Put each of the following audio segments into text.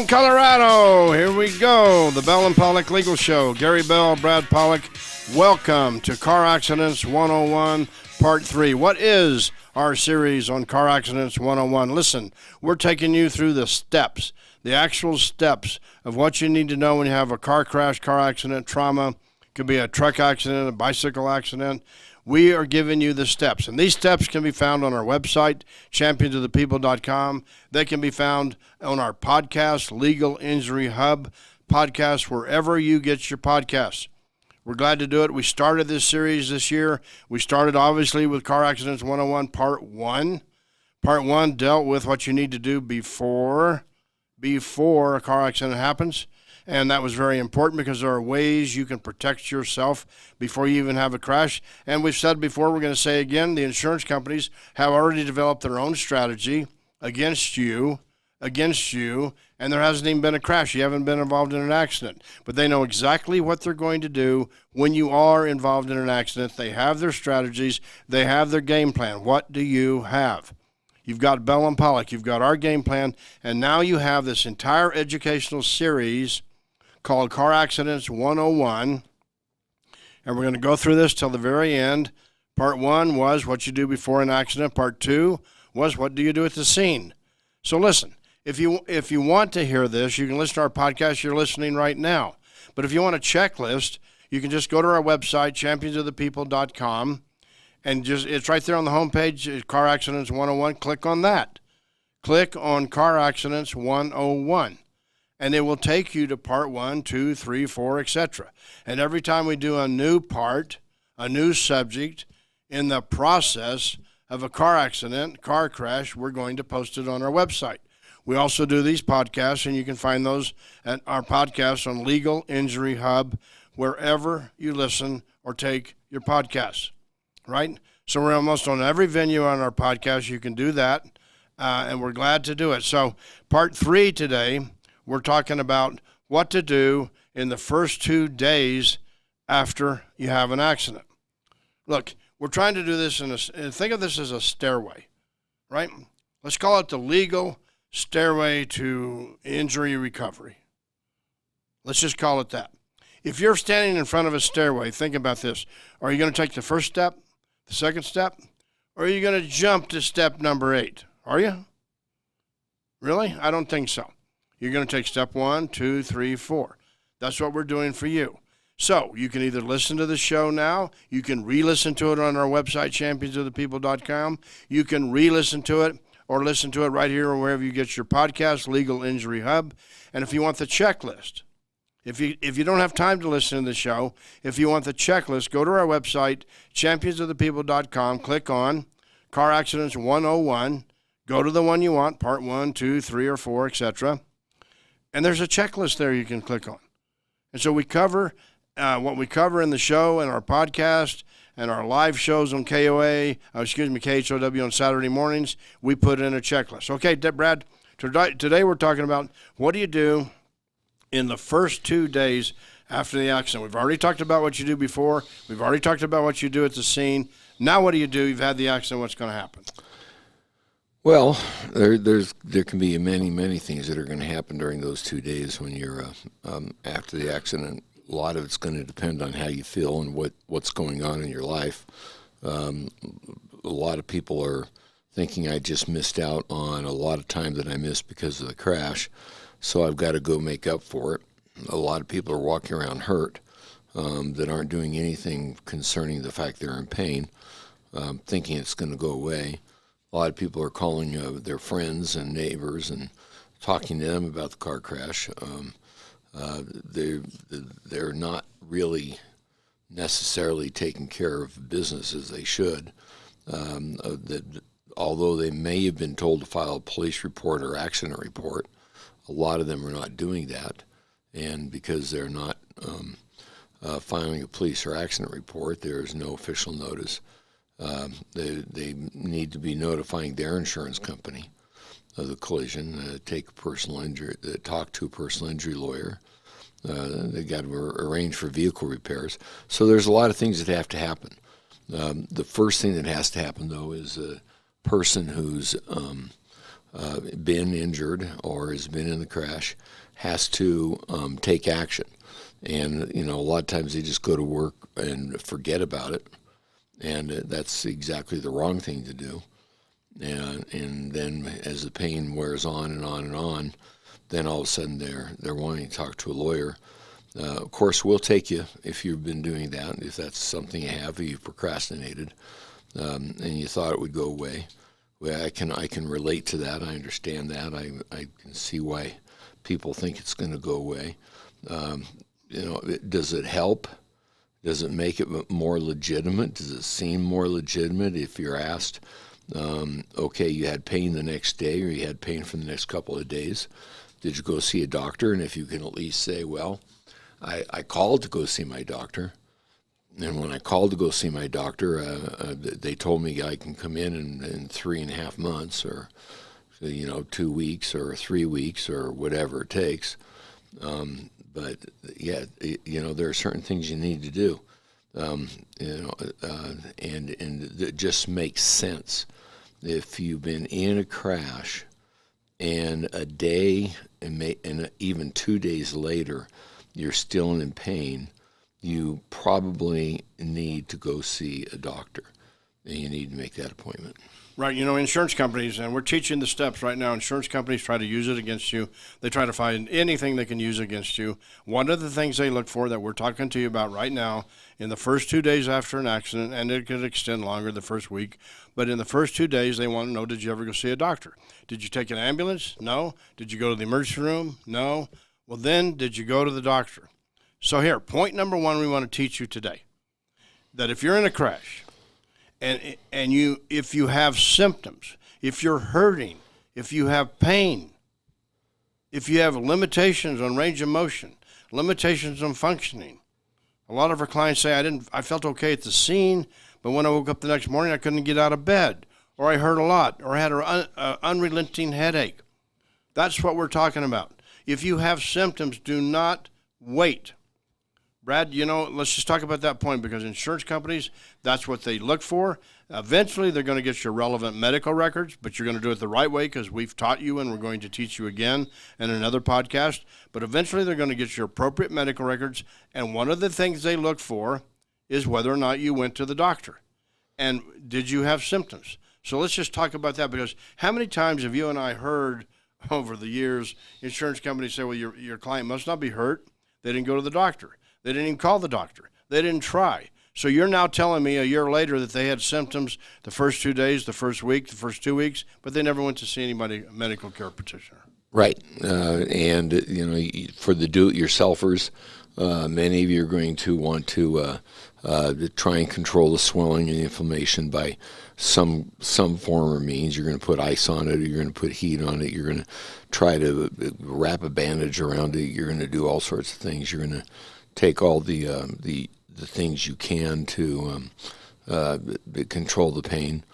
Spring, Colorado. Here we go. The Bell and Pollock Legal Show. Gary Bell, Brad Pollock. Welcome to Car Accidents 101, Part 3. What is our series on Car Accidents 101? Listen, we're taking you through the steps, the actual steps of what you need to know when you have a car crash, car accident, trauma. It could be a truck accident, a bicycle accident. We are giving you the steps, and these steps can be found on our website, championsofthepeople.com. They can be found on our podcast, Legal Injury Hub podcast, wherever you get your podcasts. We're glad to do it. We started this series this year. We started, obviously, with Car Accidents 101, Part 1. Part 1 dealt with what you need to do before a car accident happens. And that was very important because there are ways you can protect yourself before you even have a crash. And we've said before, we're going to say again, the insurance companies have already developed their own strategy against you, and there hasn't even been a crash. You haven't been involved in an accident. But they know exactly what they're going to do when you are involved in an accident. They have their strategies. They have their game plan. What do you have? You've got Bell and Pollock. You've got our game plan. And now you have this entire educational series called Car Accidents 101, and we're going to go through this till the very end. Part 1 was what you do before an accident. Part 2 was what do you do at the scene. So listen, if you want to hear this, you can listen to our podcast. You're listening right now. But if you want a checklist, you can just go to our website, championsofthepeople.com, and it's right there on the homepage, Car Accidents 101. Click on that. Click on Car Accidents 101. And it will take you to part 1, 2, 3, 4, etc. And every time we do a new part, a new subject in the process of a car accident, car crash, we're going to post it on our website. We also do these podcasts, and you can find those at our podcasts on Legal Injury Hub, wherever you listen or take your podcasts, right? So we're almost on every venue on our podcast. You can do that, and we're glad to do it. So part 3 today, we're talking about what to do in the first 2 days after you have an accident. Look, we're trying to do this think of this as a stairway, right? Let's call it the legal stairway to injury recovery. Let's just call it that. If you're standing in front of a stairway, think about this. Are you going to take the first step, the second step, or are you going to jump to step number 8? Are you? Really? I don't think so. You're going to take step 1, 2, 3, 4. That's what we're doing for you. So you can either listen to the show now. You can re-listen to it on our website, championsofthepeople.com. You can re-listen to it or listen to it right here or wherever you get your podcast, Legal Injury Hub. And if you want the checklist, if you don't have time to listen to the show, if you want the checklist, go to our website, championsofthepeople.com, click on Car Accidents 101, go to the one you want, part 1, 2, 3, or 4, etc., and there's a checklist there you can click on. And so we cover what we cover in the show and our podcast and our live shows on KHOW on Saturday mornings. We put in a checklist. Okay, Brad, today we're talking about what do you do in the first 2 days after the accident. We've already talked about what you do before. We've already talked about what you do at the scene. Now what do you do? You've had the accident. What's going to happen? Well, there can be many things that are going to happen during those 2 days when you're after the accident. A lot of it's going to depend on how you feel and what's going on in your life. A lot of people are thinking I just missed out on a lot of time that I missed because of the crash, so I've got to go make up for it. A lot of people are walking around hurt that aren't doing anything concerning the fact they're in pain, thinking it's going to go away. A lot of people are calling their friends and neighbors and talking to them about the car crash. They're not really necessarily taking care of business as they should. Although they may have been told to file a police report or accident report, a lot of them are not doing that. And because they're not filing a police or accident report, there is no official notice. They need to be notifying their insurance company of the collision, take a personal injury, talk to a personal injury lawyer. They got to arrange for vehicle repairs. So there's a lot of things that have to happen. The first thing that has to happen, though, is a person who's been injured or has been in the crash has to take action. And, a lot of times they just go to work and forget about it. And that's exactly the wrong thing to do. And then as the pain wears on and on and on, then all of a sudden they're wanting to talk to a lawyer. Of course, we'll take you if you've been doing that, if that's something you have, or you've procrastinated, and you thought it would go away. Well, I can relate to that. I understand that. I can see why people think it's going to go away. Does it help? Does it make it more legitimate? Does it seem more legitimate if you're asked, okay, you had pain the next day or you had pain for the next couple of days? Did you go see a doctor? And if you can at least say, well, I called to go see my doctor. And when I called to go see my doctor, they told me I can come in 3.5 months or, 2 weeks or 3 weeks or whatever it takes. But yeah, there are certain things you need to do, and it just makes sense. If you've been in a crash and a day and even 2 days later, you're still in pain, you probably need to go see a doctor, and you need to make that appointment. Right, insurance companies, and we're teaching the steps right now. Insurance companies try to use it against you. They try to find anything they can use against you. One of the things they look for that we're talking to you about right now, in the first 2 days after an accident, and it could extend longer the first week, but in the first 2 days, they want to know, did you ever go see a doctor? Did you take an ambulance? No. Did you go to the emergency room? No. Well, then, did you go to the doctor? So here, point number one we want to teach you today, that if you're in a crash, and if you have symptoms, if you're hurting, if you have pain, if you have limitations on range of motion, limitations on functioning. A lot of our clients say, I felt okay at the scene, but when I woke up the next morning, I couldn't get out of bed, or I hurt a lot, or I had an unrelenting headache. That's what we're talking about. If you have symptoms, do not wait. Brad, let's just talk about that point, because insurance companies, that's what they look for. Eventually, they're going to get your relevant medical records, but you're going to do it the right way, because we've taught you and we're going to teach you again in another podcast. But eventually, they're going to get your appropriate medical records, and one of the things they look for is whether or not you went to the doctor. And did you have symptoms? So let's just talk about that, because how many times have you and I heard over the years insurance companies say, well, your client must not be hurt. They didn't go to the doctor. They didn't even call the doctor. They didn't try. So you're now telling me a year later that they had symptoms the first 2 days, the first week, the first 2 weeks, but they never went to see anybody, a medical care practitioner. Right. And for the do-it-yourselfers, many of you are going to want to try and control the swelling and the inflammation by some form or means. You're going to put ice on it, or you're going to put heat on it, you're going to try to wrap a bandage around it, you're going to do all sorts of things. You're going to take all the things you can to control the pain,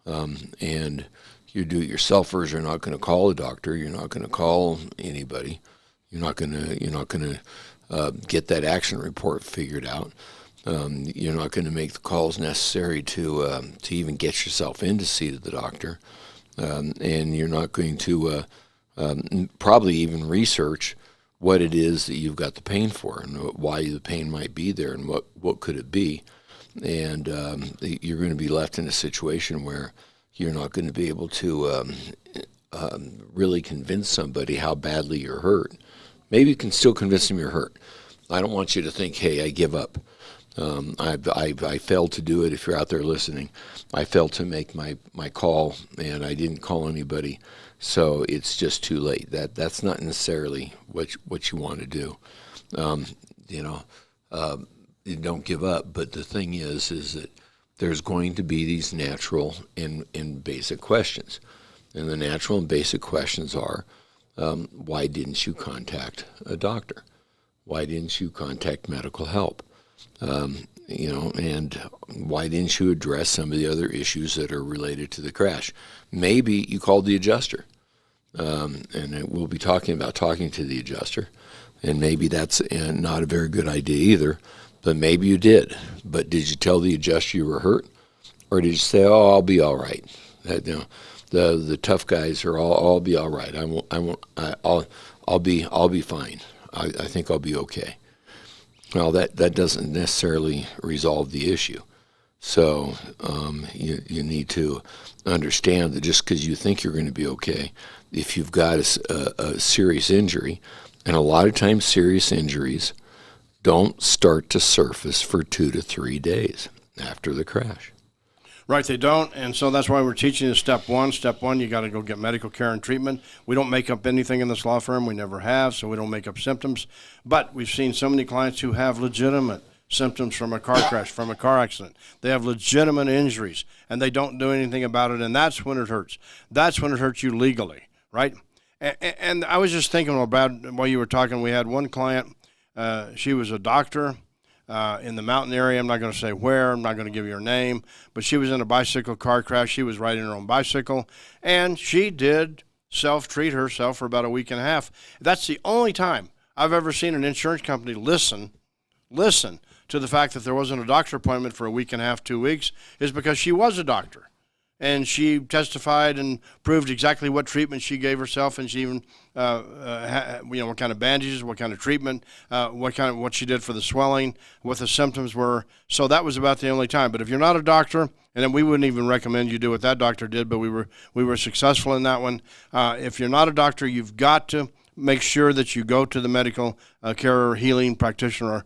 and you do-it-yourselfers are not going to call a doctor. You're not going to call anybody. You're not going to get that action report figured out. You're not going to make the calls necessary to even get yourself in to see the doctor, and you're not going to probably even research what it is that you've got the pain for, and why the pain might be there, and what could it be. And you're going to be left in a situation where you're not going to be able to really convince somebody how badly you're hurt. Maybe you can still convince them you're hurt. I don't want you to think, hey, I give up. I failed to do it. If you're out there listening, I failed to make my call, and I didn't call anybody, so it's just too late. That's not necessarily what you want to do. You don't give up. But the thing is that there's going to be these natural and basic questions, and the natural and basic questions are, why didn't you contact a doctor? Why didn't you contact medical help? And why didn't you address some of the other issues that are related to the crash? Maybe you called the adjuster, and we'll be talking about talking to the adjuster, and maybe that's not a very good idea either, but maybe you did. But did you tell the adjuster you were hurt, or did you say, oh, I'll be all right? The tough guys are all be all right. I'll be fine. I think I'll be okay. Well, that doesn't necessarily resolve the issue. So you need to understand that just because you think you're going to be okay, if you've got a serious injury, and a lot of times serious injuries don't start to surface for 2 to 3 days after the crash. Right, they don't, and so that's why we're teaching you step one. Step one, you got to go get medical care and treatment. We don't make up anything in this law firm. We never have, so we don't make up symptoms. But we've seen so many clients who have legitimate symptoms from a car crash, from a car accident. They have legitimate injuries, and they don't do anything about it, and that's when it hurts. That's when it hurts you legally, right? And I was just thinking, well, Brad, while you were talking, we had one client. She was a doctor in the mountain area. I'm not going to say where. I'm not going to give you her name. But she was in a bicycle car crash. She was riding her own bicycle. And she did self-treat herself for about a week and a half. That's the only time I've ever seen an insurance company listen to the fact that there wasn't a doctor appointment for a week and a half, 2 weeks, is because she was a doctor. And she testified and proved exactly what treatment she gave herself, and she even, what kind of bandages, what kind of treatment, what she did for the swelling, what the symptoms were. So that was about the only time. But if you're not a doctor, and then we wouldn't even recommend you do what that doctor did, but we were successful in that one. If you're not a doctor, you've got to make sure that you go to the medical care or healing practitioner,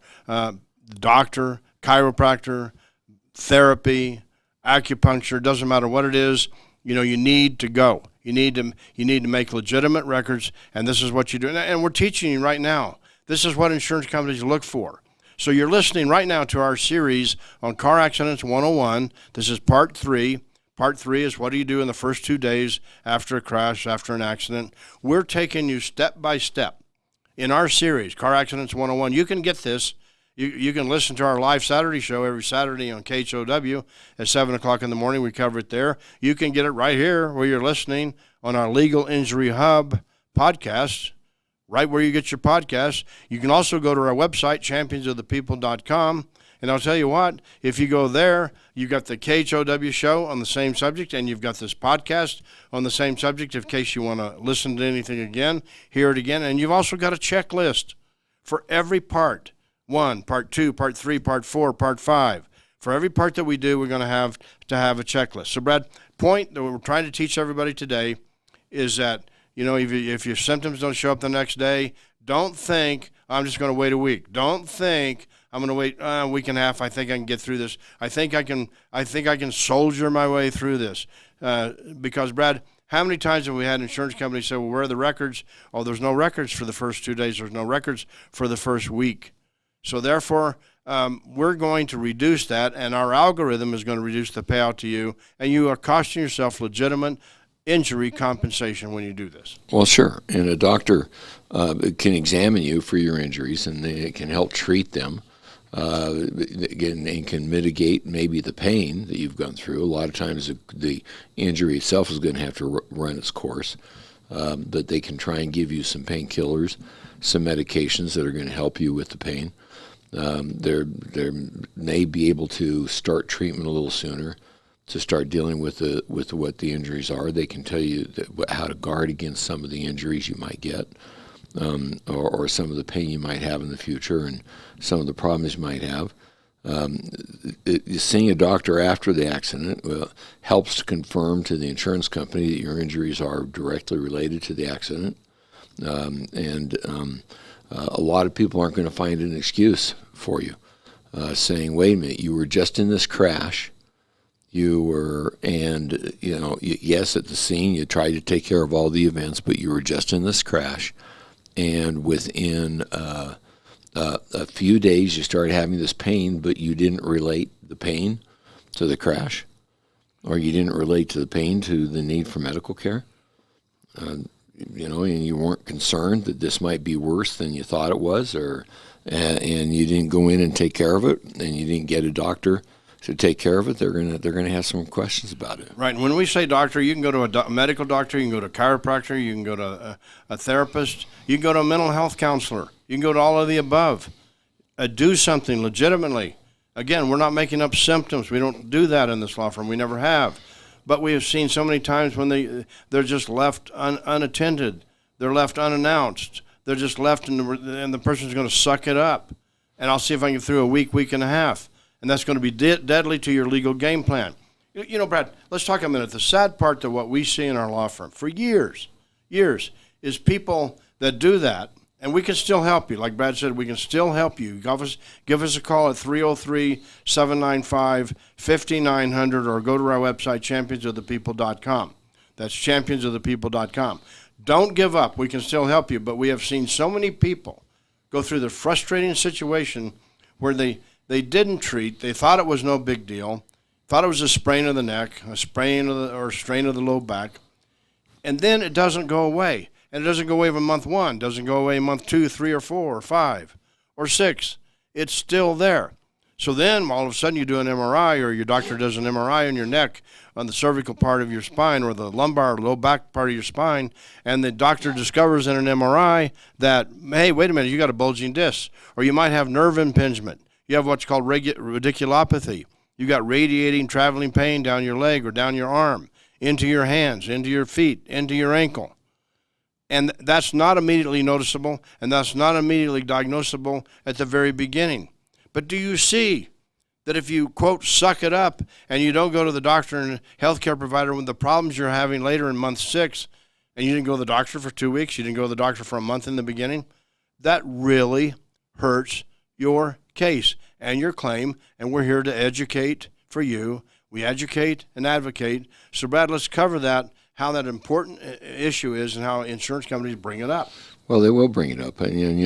doctor, chiropractor, therapy, acupuncture, doesn't matter what it is, you need to go. You need to make legitimate records, and this is what you do. And we're teaching you right now. This is what insurance companies look for. So you're listening right now to our series on Car Accidents 101. This is part 3. Part 3 is what do you do in the first 2 days after a crash, after an accident. We're taking you step by step in our series, Car Accidents 101. You can get this. You can listen to our live Saturday show every Saturday on KHOW at 7 o'clock in the morning. We cover it there. You can get it right here where you're listening on our Legal Injury Hub podcast, right where you get your podcast. You can also go to our website, championsofthepeople.com. And I'll tell you what, if you go there, you've got the KHOW show on the same subject, and you've got this podcast on the same subject in case you want to listen to anything again, hear it again. And you've also got a checklist for every part. 1, part 2, part 3, part 4, part 5. For every part that we do, we're going to have a checklist. So, Brad, point that we're trying to teach everybody today is that, if your symptoms don't show up the next day, don't think, I'm just going to wait a week. Don't think, I'm going to wait a week and a half. I think I can get through this. I think I can soldier my way through this. Because, Brad, how many times have we had insurance companies say, well, where are the records? Oh, there's no records for the first 2 days. There's no records for the first week. So therefore, we're going to reduce that, and our algorithm is going to reduce the payout to you, and you are costing yourself legitimate injury compensation when you do this. Well, sure. And a doctor can examine you for your injuries, and they can help treat them, and can mitigate maybe the pain that you've gone through. A lot of times the injury itself is going to have to run its course, but they can try and give you some painkillers, some medications that are going to help you with the pain. They may be able to start treatment a little sooner to start dealing with what the injuries are. They can tell you how to guard against some of the injuries you might get, or some of the pain you might have in the future, and some of the problems you might have. Seeing a doctor after the accident helps to confirm to the insurance company that your injuries are directly related to the accident, a lot of people aren't going to find an excuse for you, saying, wait a minute, you were just in this crash. Yes, at the scene, you tried to take care of all the events, but you were just in this crash. And within a few days, you started having this pain, but you didn't relate the pain to the crash, or you didn't relate to the pain to the need for medical care. And you weren't concerned that this might be worse than you thought it was, and you didn't go in and take care of it, and you didn't get a doctor to take care of it. They're gonna have some questions about it. Right. And when we say doctor, you can go to a medical doctor, you can go to a chiropractor, you can go to a therapist, you can go to a mental health counselor, you can go to all of the above. Do something legitimately. Again, we're not making up symptoms. We don't do that in this law firm. We never have. But we have seen so many times when they're just left unattended. They're left unannounced. They're just left, and the person's going to suck it up. And I'll see if I can get through a week and a half. And that's going to be deadly to your legal game plan. You know, Brad, let's talk a minute. The sad part of what we see in our law firm for years, is people that do that, and we can still help you. Like Brad said, we can still help you. Give us a call at 303-795-5900 or go to our website, championsofthepeople.com. That's championsofthepeople.com. Don't give up. We can still help you, but we have seen so many people go through the frustrating situation where they didn't treat. They thought it was no big deal, thought it was a sprain of the neck, a sprain or strain of the low back, and then it doesn't go away. And it doesn't go away in month 1, doesn't go away in month 2, 3, or 4, or 5, or 6. It's still there. So then all of a sudden you do an MRI, or your doctor does an MRI on your neck, on the cervical part of your spine, or the lumbar or low back part of your spine, and the doctor discovers in an MRI that, hey, wait a minute, you got a bulging disc, or you might have nerve impingement. You have what's called radiculopathy. You got radiating traveling pain down your leg or down your arm, into your hands, into your feet, into your ankle. And that's not immediately noticeable, and that's not immediately diagnosable at the very beginning. But do you see that if you, quote, suck it up and you don't go to the doctor and healthcare provider with the problems you're having later in month 6, and you didn't go to the doctor for 2 weeks, you didn't go to the doctor for a month in the beginning, that really hurts your case and your claim, and we're here to educate for you. We educate and advocate. So, Brad, let's cover that, how that important issue is and how insurance companies bring it up. Well, they will bring it up, and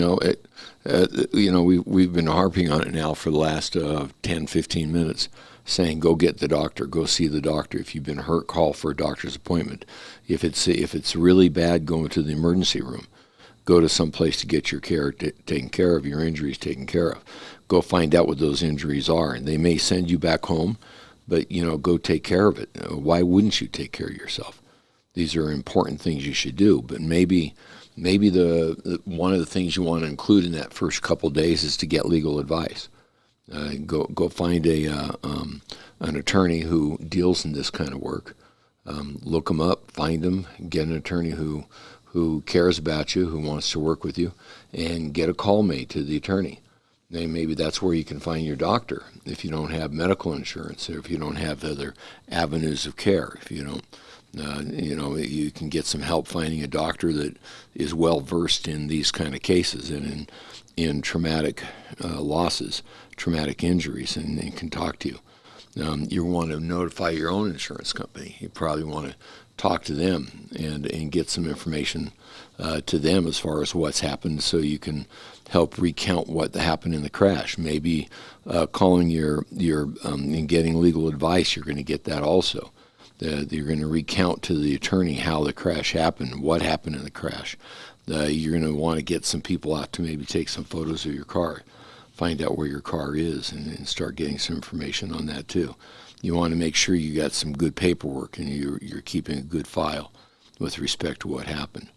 we've been harping on it now for the last 10, 15 minutes, saying go get the doctor, go see the doctor. If you've been hurt, call for a doctor's appointment. If it's really bad, go into the emergency room. Go to some place to get your care taken care of, your injuries taken care of. Go find out what those injuries are, and they may send you back home, but go take care of it. Why wouldn't you take care of yourself? These are important things you should do, but maybe the one of the things you want to include in that first couple days is to get legal advice. Go find an attorney who deals in this kind of work. Look them up, find them, get an attorney who cares about you, who wants to work with you, and get a call made to the attorney. And maybe that's where you can find your doctor if you don't have medical insurance, or if you don't have other avenues of care. If you don't. You can get some help finding a doctor that is well versed in these kind of cases and in traumatic losses, traumatic injuries, and can talk to you. You want to notify your own insurance company. You probably want to talk to them and get some information to them as far as what's happened, so you can help recount what happened in the crash. Maybe calling your and getting legal advice, you're going to get that also. You're going to recount to the attorney how the crash happened, what happened in the crash. You're going to want to get some people out to maybe take some photos of your car, find out where your car is, and start getting some information on that too. You want to make sure you got some good paperwork and you're keeping a good file with respect to what happened.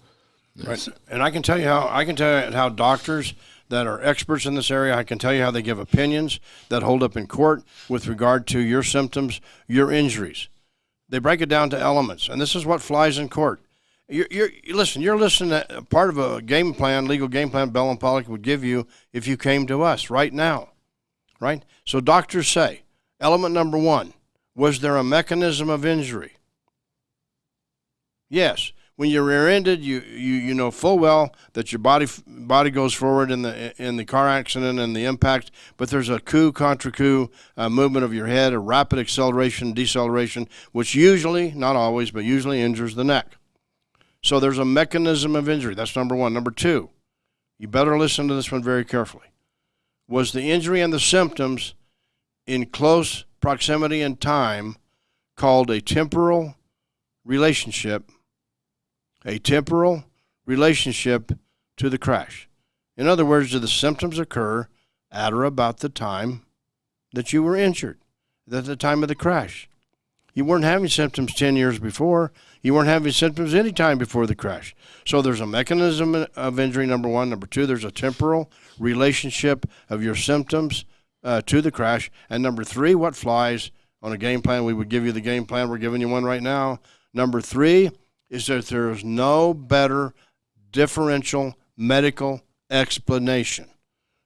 Right. And I can tell you how doctors that are experts in this area, I can tell you how they give opinions that hold up in court with regard to your symptoms, your injuries. They break it down to elements, and this is what flies in court. You're listening to part of a legal game plan Bell and Pollock would give you if you came to us right now, right? So doctors say, element number 1, was there a mechanism of injury? Yes. When you're rear-ended, you know full well that your body goes forward in the car accident and the impact, but there's a coup contra coup movement of your head, a rapid acceleration, deceleration, which usually, not always, but usually injures the neck. So there's a mechanism of injury. That's number 1. Number 2, you better listen to this one very carefully. Was the injury and the symptoms in close proximity in time called a temporal relationship to the crash? In other words, do the symptoms occur at or about the time that you were injured, at the time of the crash? You weren't having symptoms 10 years before. You weren't having symptoms any time before the crash. So there's a mechanism of injury, number 1. Number 2, there's a temporal relationship of your symptoms to the crash. And number 3, what flies on a game plan, we would give you the game plan. We're giving you one right now. Number 3 is that there is no better differential medical explanation.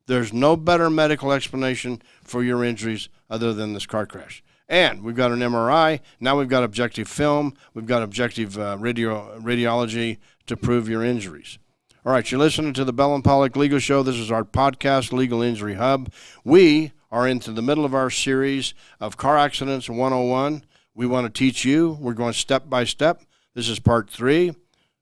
There's no better medical explanation for your injuries other than this car crash. And we've got an MRI. Now we've got objective film. We've got objective radiology to prove your injuries. All right, you're listening to the Bell and Pollock Legal Show. This is our podcast, Legal Injury Hub. We are into the middle of our series of Car Accidents 101. We want to teach you. We're going step by step. This is part 3.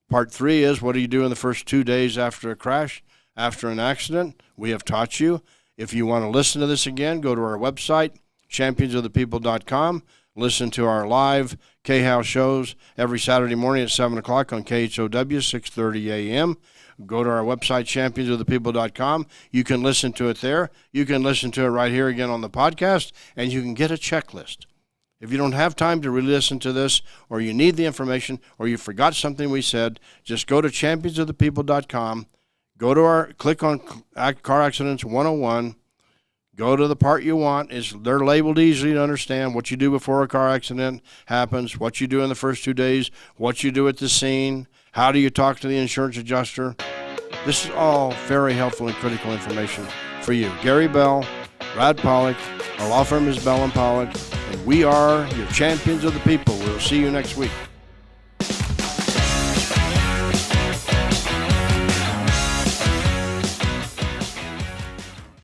Part 3 is what do you do in the first 2 days after a crash, after an accident. We have taught you. If you want to listen to this again, go to our website, championsofthepeople.com. Listen to our live K-House shows every Saturday morning at 7 o'clock on KHOW, 6:30 a.m. Go to our website, championsofthepeople.com. You can listen to it there. You can listen to it right here again on the podcast, and you can get a checklist. If you don't have time to re-listen to this, or you need the information, or you forgot something we said, just go to championsofthepeople.com. Go to click on Car Accidents 101. Go to the part you want. They're labeled easily to understand what you do before a car accident happens, what you do in the first 2 days, what you do at the scene, how do you talk to the insurance adjuster. This is all very helpful and critical information for you. Gary Bell, Brad Pollock, our law firm is Bell & Pollock, and we are your champions of the people. We'll see you next week.